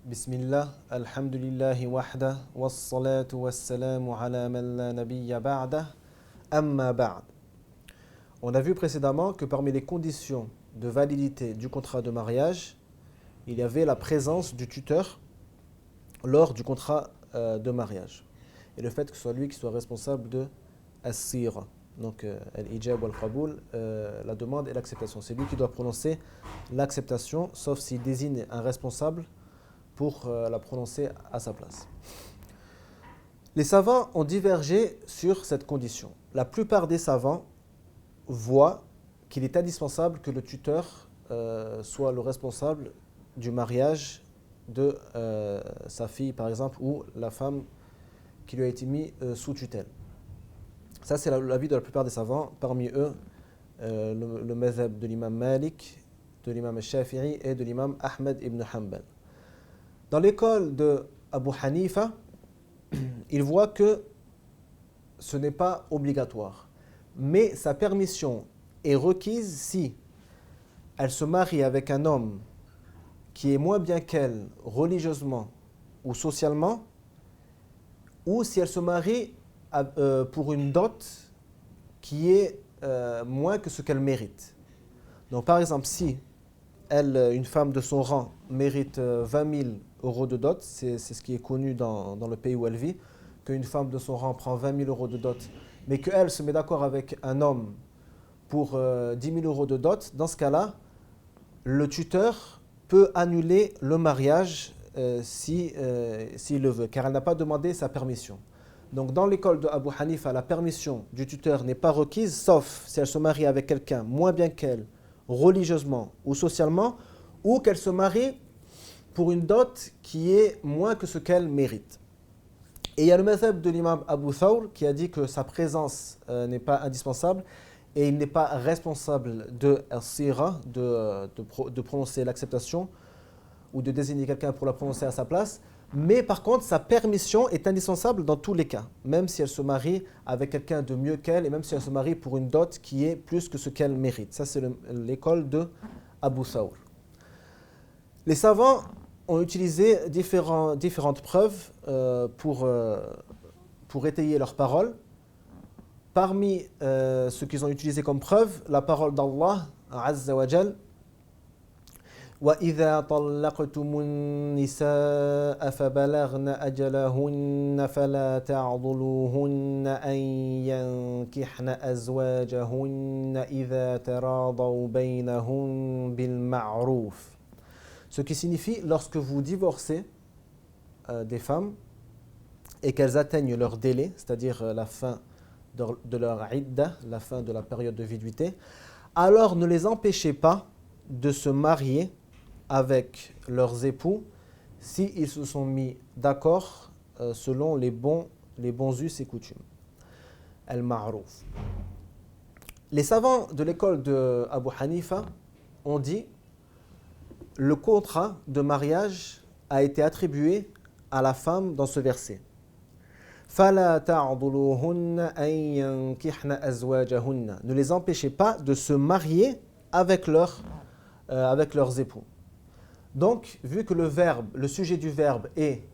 Bismillah, alhamdulillahi wahda, wassalatu wassalamu ala man la nabiyya ba'da, amma ba'd. On a vu précédemment que parmi les conditions de validité du contrat de mariage, il y avait la présence du tuteur lors du contrat de mariage. Et le fait que ce soit lui qui soit responsable de as-sira, donc al-ijab wal-qaboul, la demande et l'acceptation. C'est lui qui doit prononcer l'acceptation, sauf s'il désigne un responsable pour la prononcer à sa place. Les savants ont divergé sur cette condition. La plupart des savants voient qu'il est indispensable que le tuteur soit le responsable du mariage de sa fille, par exemple, ou la femme qui lui a été mise sous tutelle. Ça, c'est l'avis de la plupart des savants. Parmi eux, le mazhab de l'imam Malik, de l'imam Shafi'i et de l'imam Ahmed ibn Hanbal. Dans l'école de Abu Hanifa, il voit que ce n'est pas obligatoire, mais sa permission est requise si elle se marie avec un homme qui est moins bien qu'elle religieusement ou socialement, ou si elle se marie pour une dot qui est moins que ce qu'elle mérite. Donc par exemple, si une femme de son rang mérite 20 000 euros de dot, c'est ce qui est connu dans le pays où elle vit, qu'une femme de son rang prend 20 000 euros de dot, mais qu'elle se met d'accord avec un homme pour 10 000 euros de dot, dans ce cas-là, le tuteur peut annuler le mariage s'il le veut, car elle n'a pas demandé sa permission. Donc dans l'école de Abu Hanifa, la permission du tuteur n'est pas requise, sauf si elle se marie avec quelqu'un moins bien qu'elle, religieusement ou socialement, ou qu'elle se marie pour une dot qui est moins que ce qu'elle mérite. Et il y a le mazhab de l'imam Abu Thawr qui a dit que sa présence n'est pas indispensable et il n'est pas responsable de as-sira, de prononcer l'acceptation ou de désigner quelqu'un pour la prononcer à sa place, mais par contre sa permission est indispensable dans tous les cas, même si elle se marie avec quelqu'un de mieux qu'elle et même si elle se marie pour une dot qui est plus que ce qu'elle mérite. Ça c'est l'école de Abu Thawr. Les savants ont utilisé différentes preuves pour étayer leurs paroles. Parmi ce qu'ils ont utilisé comme preuve, la parole d'Allah, Azza wa Jal, وَإِذَا طَلَّقْتُمُ النِّسَاءَ فَبَلَغْنَ أَجَلَهُنَّ فَلَا تَعْضُلُوهُنَّ أَن يَنكِحْنَ أَزْوَاجَهُنَّ إِذَا تَرَاضَوْا بَيْنَهُم بِالْمَعْرُوفِ. Ce qui signifie, lorsque vous divorcez des femmes et qu'elles atteignent leur délai, c'est-à-dire la fin de leur idda, la fin de la période de viduité, alors ne les empêchez pas de se marier avec leurs époux s'ils se sont mis d'accord selon les bons us et coutumes. Al-Ma'rouf. Les savants de l'école de Abu Hanifa ont dit le contrat de mariage a été attribué à la femme dans ce verset. فَلَا تَعْضُلُوهُنَّ أَن يَنكِحْنَ أَزْوَاجَهُنَّ. Ne les empêchez pas de se marier avec leurs époux. Donc, vu que le sujet du verbe est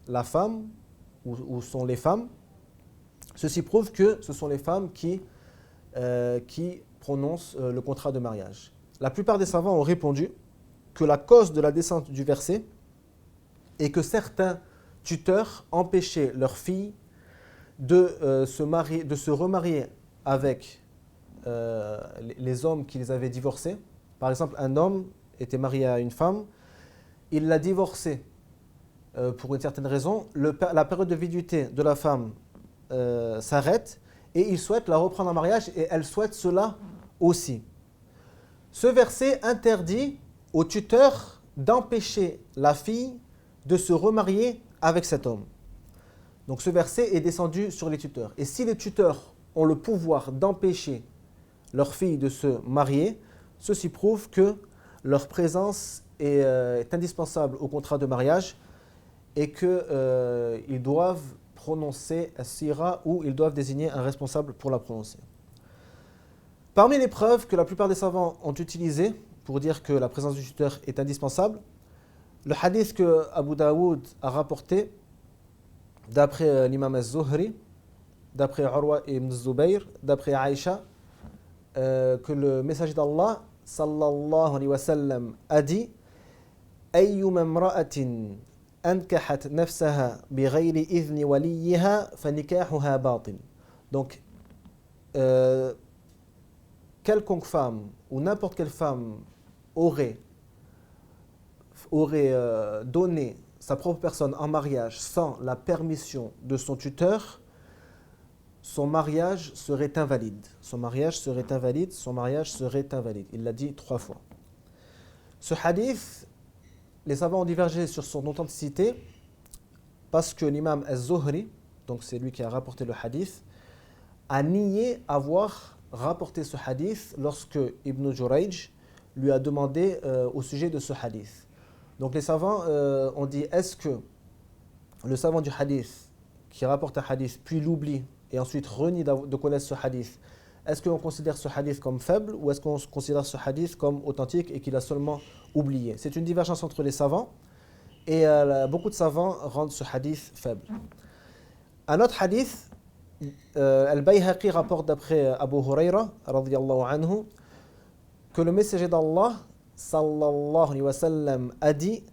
la femme, ou sont les femmes, ceci prouve que ce sont les femmes qui prononcent le contrat de mariage. La plupart des savants ont répondu que la cause de la descente du verset est que certains tuteurs empêchaient leurs filles de se remarier avec les hommes qui les avaient divorcés. Par exemple, un homme était marié à une femme, il l'a divorcée pour une certaine raison, la période de viduité de la femme s'arrête et il souhaite la reprendre en mariage et elle souhaite cela aussi. Ce verset interdit au tuteur d'empêcher la fille de se remarier avec cet homme. Donc ce verset est descendu sur les tuteurs. Et si les tuteurs ont le pouvoir d'empêcher leur fille de se marier, ceci prouve que leur présence est indispensable au contrat de mariage et qu'ils doivent prononcer as-sira ou ils doivent désigner un responsable pour la prononcer. Parmi les preuves que la plupart des savants ont utilisées pour dire que la présence du tuteur est indispensable, Le hadith que Abu Daoud a rapporté, d'après l'imam al-Zuhri, d'après Urwa ibn Zubayr, d'après Aïcha, que le messager d'Allah, sallallahu alayhi wa sallam, a dit أيما امرأة أنكحت نفسها بغير إذن وليها فنكاحها باطل. Donc, quelconque femme ou n'importe quelle femme aurait donné sa propre personne en mariage sans la permission de son tuteur, son mariage serait invalide. Son mariage serait invalide, son mariage serait invalide. Il l'a dit 3 fois. Ce hadith, les savants ont divergé sur son authenticité parce que l'imam al-Zuhri, donc c'est lui qui a rapporté le hadith, a nié avoir rapporté ce hadith lorsque Ibn Jurayj lui a demandé au sujet de ce hadith. Donc les savants ont dit, est-ce que le savant du hadith qui rapporte un hadith puis l'oublie et ensuite renie de connaître ce hadith, est-ce qu'on considère ce hadith comme faible ou est-ce qu'on considère ce hadith comme authentique et qu'il a seulement oublié? C'est une divergence entre les savants et beaucoup de savants rendent ce hadith faible. Un autre hadith, Al-Bayhaqi rapporte d'après Abu Huraira radiyallahu anhu que le messager d'Allah sallallahu alayhi wa sallam a dit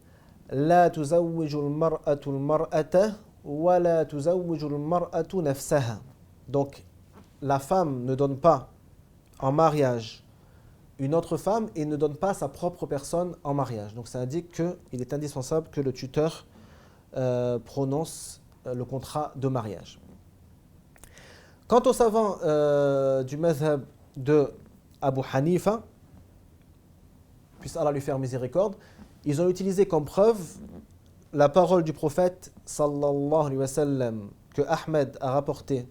La tuzawwiju al-mar'atu al-mar'ata wa la tuzawwiju al-mar'atu nafsaha. Donc la femme ne donne pas en mariage une autre femme et ne donne pas sa propre personne en mariage. Donc ça indique qu'il est indispensable que le tuteur prononce le contrat de mariage. Quant aux savants du madhab de Abu Hanifa, puisse Allah lui faire miséricorde, ils ont utilisé comme preuve la parole du prophète sallallahu alayhi wa sallam que Ahmed a rapporté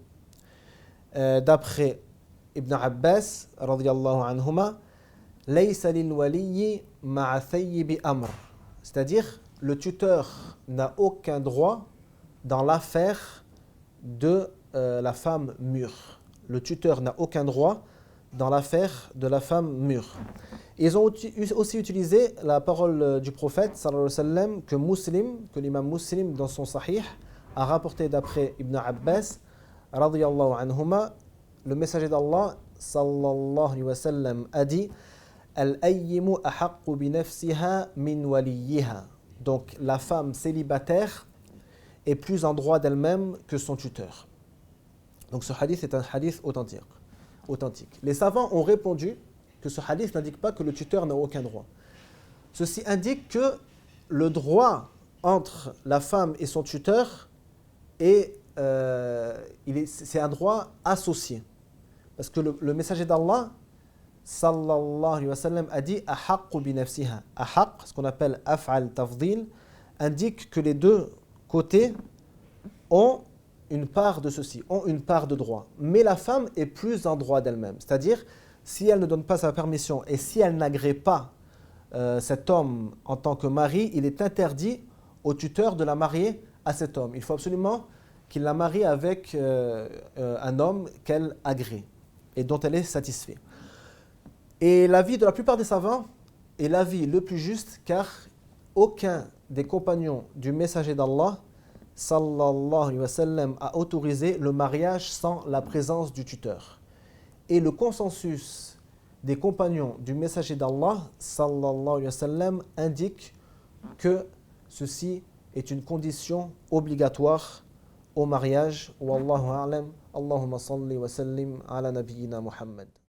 d'après Ibn Abbas radiyallahu anhuma, laysa lil waliyi ma'a thayyibi amr, c'est-à-dire le tuteur n'a aucun droit dans l'affaire de la femme mûre. Le tuteur n'a aucun droit dans l'affaire de la femme mûre. Ils ont aussi utilisé la parole du prophète sallallahu alayhi wa sallam que l'imam Muslim dans son sahih a rapporté d'après Ibn Abbas radiyallahu anhuma, le messager d'Allah sallallahu alayhi wa sallam a dit Al-ayyimu ahaqqu bi nafsiha min waliyiha. Donc la femme célibataire est plus en droit d'elle-même que son tuteur. Donc ce hadith est un hadith authentique. Les savants ont répondu que ce hadith n'indique pas que le tuteur n'a aucun droit. Ceci indique que le droit entre la femme et son tuteur c'est un droit associé. Parce que le messager d'Allah sallallahu alayhi wa sallam a dit ahaqqu bi nafsiha. Ahaq, ce qu'on appelle af'al tafdil, indique que les deux côtés ont une part de ceci, ont une part de droit. Mais la femme est plus en droit d'elle-même. C'est-à-dire, si elle ne donne pas sa permission et si elle n'agrée pas cet homme en tant que mari, il est interdit au tuteur de la marier à cet homme. Il faut absolument qu'il la marie avec un homme qu'elle agrée et dont elle est satisfaite. Et l'avis de la plupart des savants est l'avis le plus juste, car aucun des compagnons du messager d'Allah sallallahu alayhi wa sallam a autorisé le mariage sans la présence du tuteur. Et le consensus des compagnons du messager d'Allah sallallahu alayhi wa sallam indique que ceci est une condition obligatoire au mariage. Wallahu a'lam. Allahumma salli wa sallim ala nabiyyina Muhammad.